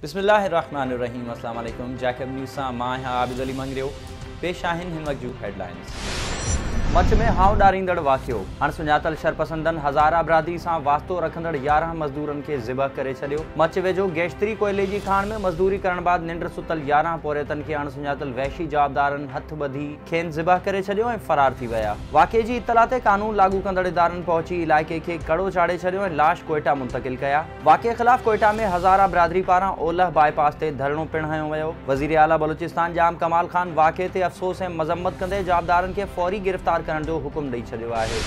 बिस्मिल्लाहिर्रहमानिर्रहीम। अस्सलाम वालेकुम। जैकब न्यूज़ सां मां आहियां आबिद अली मंगरियो। पेश आहिनि हिन वक़्त जूं हेडलाइंस। मच में हाउ ॾारींदड़ वाक़ियो। अणसुञातल शरपसंदनि हज़ारा बिरादरी सां वास्तो रखंदड़ 11 मज़दूरनि खे ज़िबह करे छॾियो। मच वेझो गेश्तरी कोयले जी खाण में मज़दूरी करण बाद निंड सुतल 11 पोरियतनि खे अणसुञातल वहशी जाबदारनि हथ ॿधी खेनि ज़िबह करे छॾियो ऐं फ़रार थी विया। वाक़िए जी इत्तला ते कानून लागू कंदड़ इदारनि पहुची इलाइक़े खे कड़ो चाढ़े छॾियो ऐं लाश कोयटा मुंतक़िल कया। वाक़िए ख़िलाफ़ कोयटा में हज़ारा बिरादरी पारां ओलह बाईपास ते धरणो पिणु हयो वियो। वज़ीर आला बलूचिस्तान जाम कमाल ख़ान वाक़िए ते अफ़सोस ऐं मज़म्मत कंदे जाबदारनि खे फ़ौरी गिरफ़्तार करण जो हुकुम ॾेई छॾियो आहे।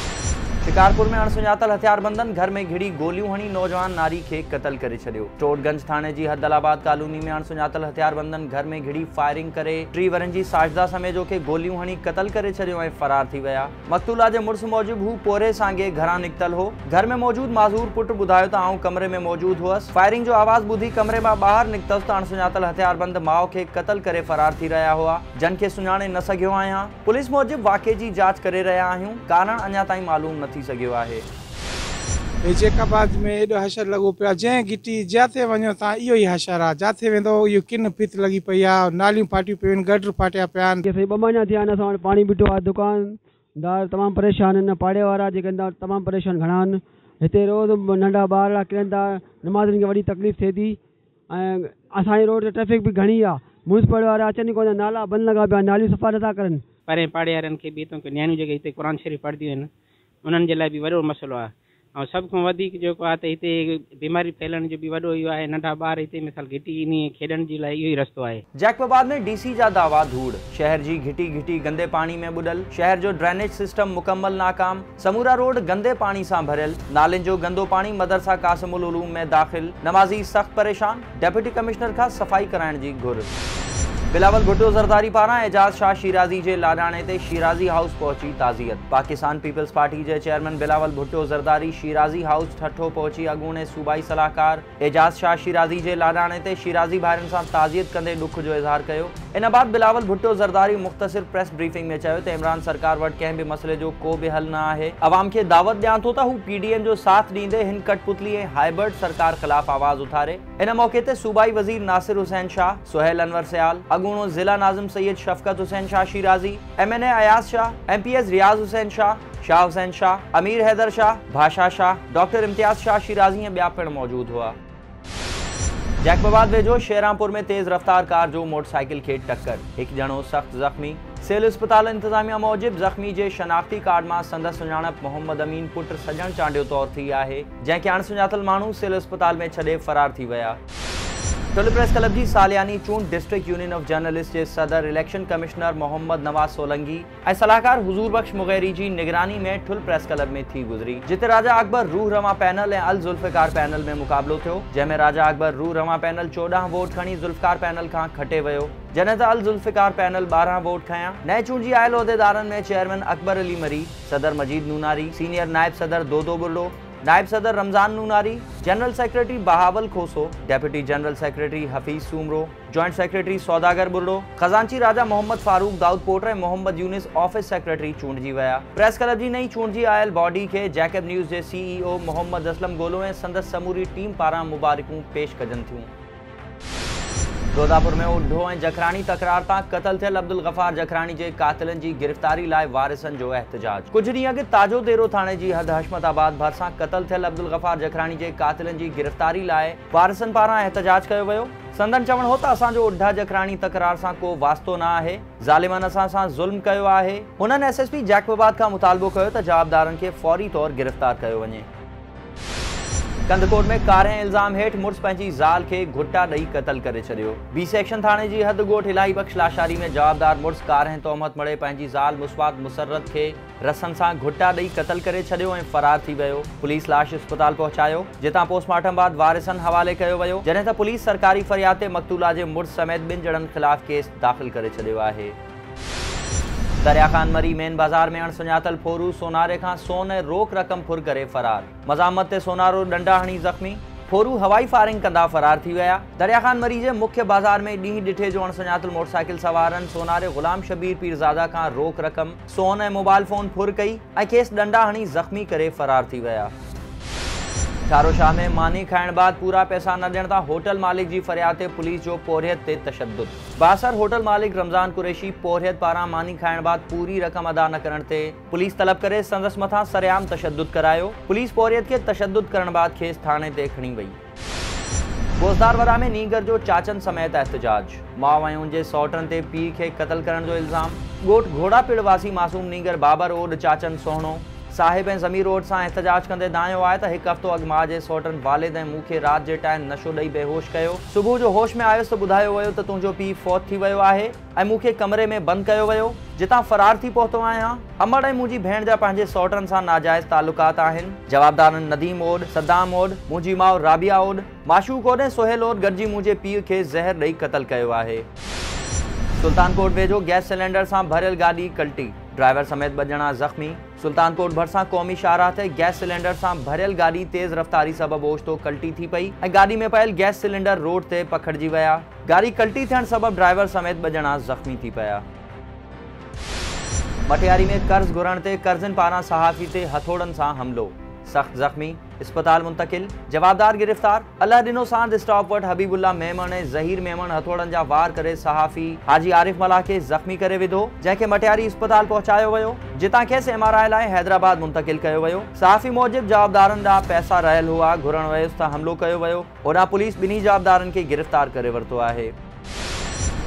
शिकारपुर में अणसुञातल हथियारबंदनि घर में घिड़ी गोलियूं हणी नौजवान नारी खे क़त्ल करे छॾियो। टोटगंज थाणे जी हदलाबाद कॉलोनी में अणसुञातल हथियारबंदनि घर में घिड़ी फायरिंग करे 3 वरनि जी साजिदा समेजो खे गोलियूं हणी क़त्ल करे छॾियो ऐं फ़रार थी विया। मक़तूला जे मुड़ुस मूजिबि हू पोरे सांगे घरां निकितल हो। घर में मौजूद माज़ूर पुट ॿुधायो त आऊं कमरे में मौजूद हुअसि। फायरिंग जो आवाज़ ॿुधी कमरे मां ॿाहिरि निकितसि त अणसुञातल हथियारबंद माउ खे क़त्ल करे फ़रार थी रहिया हुआ। जन खे सुञाणे न सघियो आहियां। पुलिस मूजिबि वाक़िए जी जांच करे रहिया आहियूं। कारण अञा ताईं मालूम न थी सघियो आहे। जैकाबाद में एॾो हशर लॻो पियो आहे। जंहिं गिटी जिते वञो तव्हां इहो ई हशर आहे। जिते वेंदो इहो किन पित लॻी पई आहे। नालियूं फाटियूं पियूं आहिनि, गटर फाटिया पिया आहिनि। ॿ महीना थिया आहिनि, असां वटि पाणी बीठो आहे। दुकानदार तमामु परेशान आहिनि। पाड़े वारा जेके तमामु परेशान घणा आहिनि। हिते रोज़ नंढा ॿार किरनि था। नमाज़नि खे वॾी तकलीफ़ थिए थी ऐं असांजी रोड ते ट्रैफिक बि घणी आहे। म्यूनसिपल वारा अचनि कोन, नाला बंदि लॻा पिया, नालियूं सफ़ा नथा करनि। परे पाड़े वारनि खे बि नियाणियूं जेके हिते क़ुर शरीफ़ पढ़ंदियूं आहिनि उन्हनि जे लाइ बि वॾो मसइलो आहे। ऐं सभ खां वधीक जेको आहे त हिते बीमारी फैलण जो बि वॾो इहो आहे। नंढा ॿार हिते मिसाल घिटी इन खेॾण जे लाइ इहो ई रस्तो आहे। जैकबाबाद में डीसी जा दावा धूड़। शहर जी घिटी घिटी गंदे पानी में ॿुॾल। शहर जो ड्रेनेज सिस्टम मुकम्मल नाकाम। समूरा रोड गंदे पानी सां भरियल। नालियुनि जो गंदो पानी मदरसा कासिमुल उलूम में दाख़िल। नमाज़ी सख़्त परेशान। डेप्यूटी कमिश्नर खां सफ़ाई कराइण जी घुर। बिलावल भुट्टो ज़रदारी पारां एजाज़ शाह शिराज़ी जे लाॾाणे ते शिराज़ी हाउस पहुची ताज़ियत। पाकिस्तान पीपल्स पार्टी जे चेयरमैन बिलावल भुट्टो ज़रदारी शिराज़ी हाउस ठठो पहुची अॻूणे सूबाई सलाहकार एजाज़ शाह शिराज़ी जे लाॾाणे ते शिराज़ी भाइरनि सां ताज़ियत कंदे ॾुख जो इज़हार कयो। इन बाद बिलावल भुट्टो ज़रदारी मुख़्तसिर प्रेस ब्रीफिंग में चयो त इमरान सरकार वटि कंहिं बि मसइले जो को बि हल न आहे। अवाम खे दावत ॾियां थो त हू PDM जो साथ ॾींदे हिन कठपुतली ऐं हाइबर्ड सरकार ख़िलाफ़ आवाज़ उथारे। इन मौक़े ते सूबाई वज़ीर नासिर हुसैन शाह, सुहेल अनवर सियाल, अॻूणो ज़िला नाज़िम सैयद शफ़क़त हुसैन शाह शिराज़ी, MNA अयाज़ शाह, MPS रियाज़ हुसैन शाह, शाह हुसैन शाह, अमीर हैदर शाह, भाषा शाह, डॉक्टर इम्तियाज़ शाह शिराज़ी ऐं ॿिया पिणु मौजूद हुआ। जैकबाबाद वेझो शेरांपुर में तेज़ रफ्तार कार जो मोटरसाइकिल खे टक्कर। हिकु ॼणो सख़्त ज़ख़्मी। सिविल अस्पताल इंतज़ामिया मूजिबि ज़ख़्मी जे शनाख्ती कार्ड मां संदसि सुञाणप मोहम्मद अमीन पुट सॼण चांडियो तौर थी आहे, जंहिंखे अणसुञातल माण्हू सिविल अस्पताल में छॾे फ़रार थी विया। टुल प्रेस क्लब जी सालियानी चूंड डिस्ट्रिक्ट यूनियन ऑफ जर्नलिस्ट जे सदर इलेक्शन कमिश्नर मोहम्मद नवाज़ सोलंगी ऐं सलाहकार हुज़ूर बख्श मुग़ैरी जी निगरानी में ठुल प्रेस क्लब में थी गुज़री, जिते राजा अकबर रूह रवां पैनल ऐं अल ज़ुल्फ़िकार पैनल में मुक़ाबलो थियो, जंहिंमें राजा अकबर रूह रवां पैनल 14 वोट खणी ज़ुल्फ़िकार पैनल खां खटे वियो, जॾहिं त अल ज़ुल्फ़िकार पैनल 12 वोट खयां। नए चूंडी आयल उहिदेदारनि में चेयरमैन अकबर अली मरी, सदर मजीद नूनारी, सीनियर नायब सदर दोदो बुर्डो, नायब सदर रमज़ान नूनारी, जनरल सेक्रेटरी बहावल खोसो, deputy general secretary Hafeez Soomro, joint secretary सौदागर बुर्डो, खजांची राजा मोहम्मद फारूक दाऊद पोटर ऐं मोहम्मद यूनिस ऑफिस सेक्रेटरी चूंडिजी विया। प्रेस क्लब जी नई चूंडिजी आयल बॉडी खे जैकब न्यूज़ जे CEO मोहम्मद असलम गोलो ऐं संदसि समूरी टीम पारां मुबारकूं पेश कजनि थियूं। दोदापुर में उढो ऐं जखरानी तकरार तां क़त्ल थियल अब्दुल गफ़ार जखरानी जे कातिलनि जी गिरफ़्तारी लाइ वारिसनि जो एहतजाज। कुझु ॾींहं अॻु ताजो देरो थाणे जी हद हशमताबाद भरिसां क़त्ल थियल अब्दुल गफ़ार जखरानी जे कातिलनि जी गिरफ़्तारी लाइ वारिसनि पारां एहतजाज कयो वियो। संदन चवण हो त असांजो उढा जखरानी तकरार सां को वास्तो न आहे। ज़ालिमनि असां सां ज़ुल्म कयो आहे। हुननि SSP जैकबाबाद खां मुतालबो कयो त जवाबदारनि खे फ़ौरी तौर गिरफ़्तार कयो वञे। कंदकोट में कारें इल्ज़ाम हेठि मुड़ुस पंहिंजी ज़ाल खे घुटा ॾेई क़त्ल करे छॾियो। B सेक्शन थाणे जी हद ॻोठ इलाही बख़्श लाशारी में जवाबदार मुड़ुस कारें तोहमत मड़े पंहिंजी ज़ाल मुस्वात मुसर्रत खे रसनि सां घुटा ॾेई क़त्ल करे छॾियो ऐं फ़रार थी वियो। पुलिस लाश अस्पताल पहुचायो, जितां पोस्टमार्टम बाद वारिसनि हवाले कयो वियो, जॾहिं त पुलिस सरकारी फ़रियाद ते मक़तूला जे मुड़ुस समेत 2 ॼणनि ख़िलाफ़ केस दाख़िल करे छॾियो आहे। दरिया खान मरी मेन बाज़ार में अणसुञातल फोरू सोनारे खां सोन ऐं रोक रक़म फुर करे फ़रार। मज़ामत ते सोनारो डंडा हणी ज़ख़्मी। फोरू हवाई फायरिंग कंदा फ़रार थी विया। दरिया खान मरी जे मुख्य बाज़ार में ॾींहुं ॾिठे जो अणसुञातल मोटरसाइकिल सवारनि सोनारे ग़ुलाम शबीर पीरज़ादा खां रोक रक़म, सोन ऐं मोबाइल फ़ोन फुर कई ऐं खेसि डंडा हणी ज़ख़्मी करे फ़रार थी विया। ठारो शाह में मानी खाइण बाद पूरा पैसा न ॾियण तां होटल मालिक जी फरियाद ते पुलिस जो पोरियत ते तशद्दुद। बासर होटल मालिक रमज़ान कुरैशी पोरियत पारां मानी खाइण बाद पूरी रक़म अदा न करण ते पुलिस तलब करे संदसि मथां सरेआम तशद्दुद करायो। पुलिस पोरियत खे तशद्दुद करण बाद खेसि थाणे ते खणी वई। गोज़दारवरा में नीगर जो चाचन समेत एहतजाज। माउ ऐं उनजे सौटनि ते पीउ खे क़त्ल करण जो इल्ज़ाम। ॻोठ घोड़ापिड़ वासी मासूम नीगर बाबर ओड चाचन सोहणो साहिब ऐं ज़मीर रोड सां एहतजाज कंदे दायो आहे त हिकु हफ़्तो अॻु माउ जे सौटनि वालिद ऐं मूंखे राति जे टाइम नशो ॾेई बेहोश कयो। सुबुह जो होश में आयुसि त ॿुधायो वियो त तुंहिंजो पीउ फौत थी वियो आहे ऐं मूंखे कमरे में बंदि कयो वियो, जितां फरार थी पहुतो आहियां। अमड़ ऐं मुंहिंजी भेण जा पंहिंजे सौटनि सां नाजाइज़ तालुकात आहिनि। जवाबदारनि नदीम ओड, सद्दाम ओड, मुंहिंजी माउ राबिया ओड, माशूक ओड ऐं सोहेल ओड गॾिजी मुंहिंजे पीउ खे ज़हर ॾेई क़त्ल कयो आहे। सुल्तानकोट वेझो गैस सिलेंडर सां भरियल गाॾी कल्टी, ड्राइवर समेत 2 ॼणा ज़ख़्मी। सुल्तानकोट भरिसां क़ौमी शाहराह ते गैस सिलेंडर सां भरियल गाॾी तेज़ रफ़्तारी सबबि ओचितो कल्टी थी पई ऐं गाॾी में पयल गैस सिलेंडर रोड ते पखिड़िजी विया। गाॾी कल्टी थियण सबबि ड्राइवर समेत 2 ॼणा ज़ख़्मी थी पिया। मटियारी में कर्ज़ घुरण ते कर्ज़नि पारां सहाफ़ी ते हथोड़नि सां हमिलो, सख़्त ज़ख़्मी, अस्पताल मुंतकिल। जवाबदार गिरफ़्तार। अल्लाह ॾिनो सांद स्टॉप वटि हबीबुल्ला मेमन ऐं ज़हीर मेमन हथोड़नि जा वार करे सहाफ़ी हाजी आरिफ मला खे ज़ख़्मी करे विधो, जंहिंखे मटियारी अस्पताल पहुचायो वियो, जितां खेसि MRI लाइ हैदराबाद मुंतकिल कयो वियो। सहाफ़ी मूजिबि जवाबदारनि ॾांहुं पैसा रहियल हुआ, घुरण वियुसि त हमिलो कयो वियो। होॾां पुलिस 2 जवाबदारनि खे गिरफ़्तार करे वरितो आहे।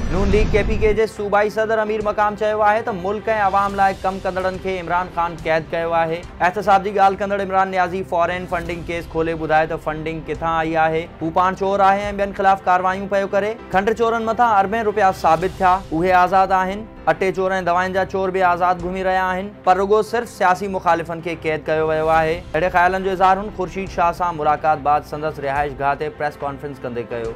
नून लीग KPK जे सूबाई सदर अमीर मकाम चयो आहे त मुल्क ऐं अवाम लाइ कम कंदड़नि खे इमरान ख़ान क़ैद कयो आहे। एहतसाब जी ॻाल्हि कंदड़ Imran Niazi foreign funding case खोले ॿुधाए त फंडिंग किथां आई आहे। हू पाण चोर आहे ऐं ॿियनि ख़िलाफ़ कार्रवायूं पियो करे। खंड चोरनि मथां अरबें रुपया साबित थिया, उहे आज़ाद आहिनि। अटे चोर ऐं दवाउनि जा चोर बि आज़ाद घुमी रहिया आहिनि, पर रुगो सिर्फ़ सियासी मुखालिफ़नि खे क़ैद कयो वियो आहे। अहिड़े ख़्यालनि जो इज़हार हुन ख़ुर्शीद शाह सां मुलाक़ात बाद संदसि रिहाइश गाह ते प्रेस कॉन्फ्रेंस कंदे कयो।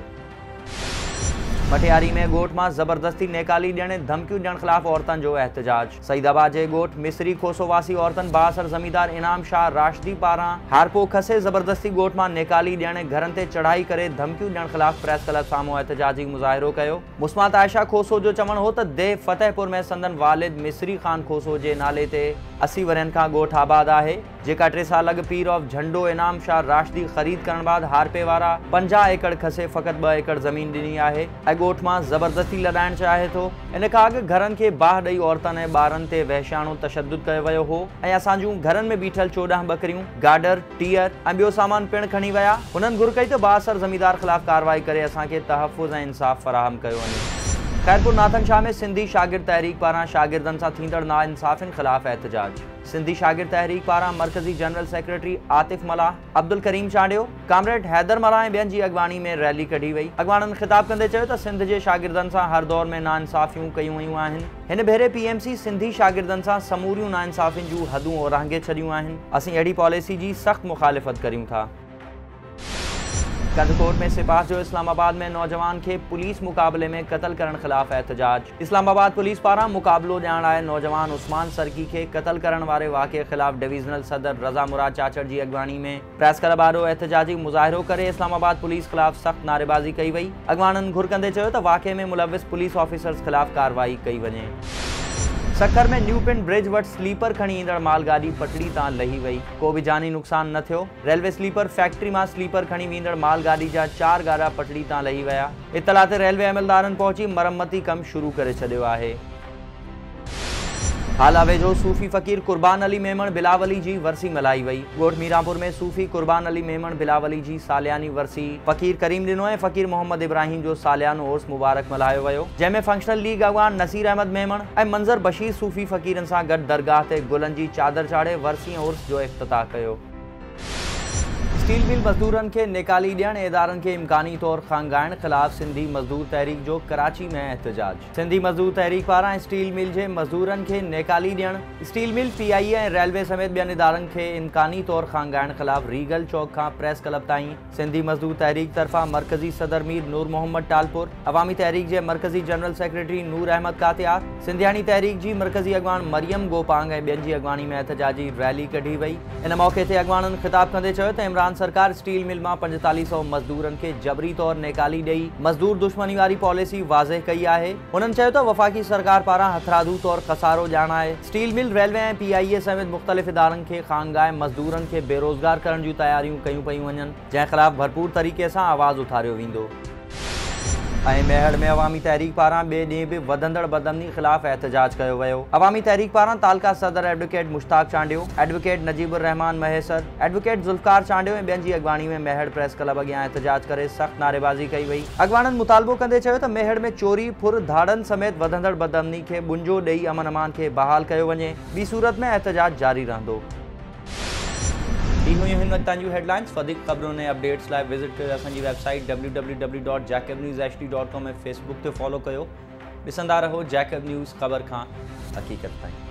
मटियारी में ॻोठ मां ज़बरदस्ती नेकाली ॾियण ऐं धमकियूं ॾियण ख़िलाफ़ औरतुनि जो एहतजाज। सईदाबाद जे ॻोठ मिस्री खोसो वासी औरतुनि बासर ज़मींदार इनाम शाह राशिदी पारां हारपो खसे ज़बरदस्ती ॻोठ मां नेकाली ॾियण ऐं घरनि ते चढ़ाई करे धमकियूं ॾियण ख़िलाफ़ प्रेस क्लब साम्हूं एहतजाजी मुज़ाहिरो कयो। मुस्मात आयशा खोसो जो चवणु हो त देह फतेहपुर में संदन वालिद मिस्री ख़ान खोसो जे नाले ते 80 वरनि खां ॻोठ आबाद आहे, जेका 3 साल अॻु पीर ऑफ झंडो इनाम शाह राशिदी ख़रीद करण बाद हारपे वारा 50 एकड़ खसे फ़क़ति 2 एकड़ ज़मीन ॾिनी आहे ऐं ॻोठ मां ज़बरदस्ती लॾाइण चाहे थो। इन खां अॻु घरनि खे बाहि ॾेई औरतुनि ऐं ॿारनि ते वहशियाणो तशद्दुद कयो वियो हो ऐं असांजूं घरनि में बीठल 14 बकरियूं, गाडर, टीयर ऐं ॿियो सामान पिणु खणी विया। हुननि घुर कई त बासर ज़मींदार ख़िलाफ़ कार्रवाई करे असांखे तहफ़्फ़ुज़ ऐं इंसाफ़ फराहम कयो वञे। खैरपुर नाथन शाह में सिंधी शागिर्द तहरीक पारां शागिर्दनि सां थींदड़ नाइंसाफ़ियुनि ख़िलाफ़ एहतजाज। सिंधी शागिर्द तहरीक पारां मरकज़ी जनरल सेक्रेटरी आतिफ मलाह, अब्दुल करीम चांडियो, कामरेड हैदर मलाह ऐं ॿियनि जी अॻवानी में रैली कढी वई। अॻवाननि ख़िताब कंदे चयो त सिंध जे शागिर्दनि सां हर दौर में नाइंसाफ़ियूं कयूं वयूं आहिनि। हिन भेरे PMC सिंधी शागिर्दनि सां समूरियूं नाइंसाफ़ियुनि जूं हदूं ओरांगे छॾियूं आहिनि। असीं अहिड़ी पॉलिसी जी सख़्त मुखालिफ़त करियूं था। कंदकोट में सिपाह जो इस्लामाबाद में नौजवान के पुलिस मुकाबले में कत्ल करण खिलाफ एहतजाज। इस्लामाबाद पुलिस पारां मुकाबलो ॾियण आए नौजवान उस्मान सरकी के कत्ल करण वारे वाक़े खिलाफ डिवीज़नल सदर रज़ा मुराद चाचड़ जी अॻवानी में प्रेस क्लब आॾो एहतजाजी मुज़ाहिरो करे इस्लामाबाद पुलिस खिलाफ सख़्त नारेबाज़ी कई वई। अॻवाननि घुर कंदे चयो त वाक़े में मुलविस पुलिस ऑफिसर्स खिलाफ कार्रवाई कई वञे। सखर में न्यू पिंड ब्रिज वटि स्लीपर खणी ईंदड़ मालगाॾी पटड़ी तां लही वई, को बि जानी नुक़सान न थियो। रेलवे स्लीपर फैक्ट्री मां स्लीपर खणी वींदड़ मालगाॾी जा 4 गाॾा पटड़ी तां लही विया। इतला ते रेलवे अमलदारनि पहुची मरम्मती कमु शुरू करे छॾियो आहे। हाला वेझो सूफ़ी फ़क़ीर कुर्बान अली मेमण बिलावली जी वरसी मल्हाई वई। ॻोठ मीरापुर में सूफ़ी कुर्बान अली मेमण बिलावली जी सालियानी वरसी फ़क़ीर करीम ॾिनो ऐं फ़क़ीर मोहम्मद इब्राहिम जो सालियानो उर्स मुबारक मल्हायो वियो, जंहिंमें फंक्शनल लीग अॻवान नसीर अहमद मेमण ऐं मंज़र बशीर सूफ़ी फ़क़ीरनि सां गॾु दरगाह ते गुलनि जी चादर चाढ़े वरसी ऐं उर्स जो इफ़्तिताह कयो। स्टील मिल मज़दूरनि खे निकाली ॾियण ऐं इदारनि खे इम्कानी तौर खंगाइण ख़िलाफ़ सिंधी मज़दूर तहरीक जो कराची में एहतजाज। सिंधी मज़दूर तहरीक पारां स्टील मिल जे मज़दूरनि खे निकाली ॾियण, स्टील मिल PIA ऐं रेलवे समेत ॿियनि इदारनि खे इम्कानी तौर खंगाइण ख़िलाफ़ रीगल चौक खां प्रेस क्लब ताईं सिंधी मज़दूर तहरीक तरफ़ां मरकज़ी सदर मीर नूर मोहम्मद टालपुर, अवामी तहरीक जे मरकज़ी जनरल सेक्रेटरी नूर अहमद कातियार, सिंधियानी तहरीक जी मरकज़ी अॻवान मरियम गोपांग ऐं ॿियनि जी अॻवानी में एहतजाजी रैली कढी वई। इन मौक़े ते अॻवाननि ख़िताब कंदे चयो त इमरान सरकार स्टील मिल में 4500 मजदूरन के जबरी तौर निकाली ॾेई मजदूर दुश्मनी वारी पॉलिसी वाज़ेह कई है। उन्हनि चयो त वफ़ाक़ी सरकार पारां हथरादू तौर खसारो ॼाणाए स्टील मिल, रेलवे ऐं PIA समेत मुख़्तलिफ़ इदारनि खे खानगाह मजदूरनि खे बेरोज़गार करण जूं तयारियूं कयूं पयूं वञनि, जंहिं ख़िलाफ़ भरपूर तरीक़े सां आवाज़ उथारियो वेंदो। मेहड़ में अवामी तहरीक पारां ॿिए ॾींहुं बि वधंदड़ बदअमनी ख़िलाफ़ एहतजाज कयो वियो। अवामी तहरीक पारां तालका सदर एडवोकेट मुश्ताक चांडियो, एडवोकेट नजीबुर रहमान महेसर, एडवोकेट ज़ुल्फ़कार चांडियो ऐं ॿियनि जी अॻवानी में मेहड़ प्रेस क्लब अॻियां एहतजाज करे सख़्त नारेबाज़ी कई वई। अॻवाननि मुतालबो कंदे चयो त मेहड़ में चोरी, फुर, धाड़नि समेत वधंदड़ बदअमनी खे बुंजो ॾेई अमन अमान खे बहाल कयो वञे, ॿी सूरत में एहतजाज जारी रहंदो। हिन वक्त तव्हांजूं हेडलाइंस। वधीक ख़बरुनि ऐं अपडेट्स लाइ विज़िट कयो असांजी वेबसाइट www.jakabnewshd.com ऐं फेसबुक ते फॉलो कयो। ॾिसंदा रहो जैकब न्यूज़, ख़बर खां हक़ीक़त ताईं।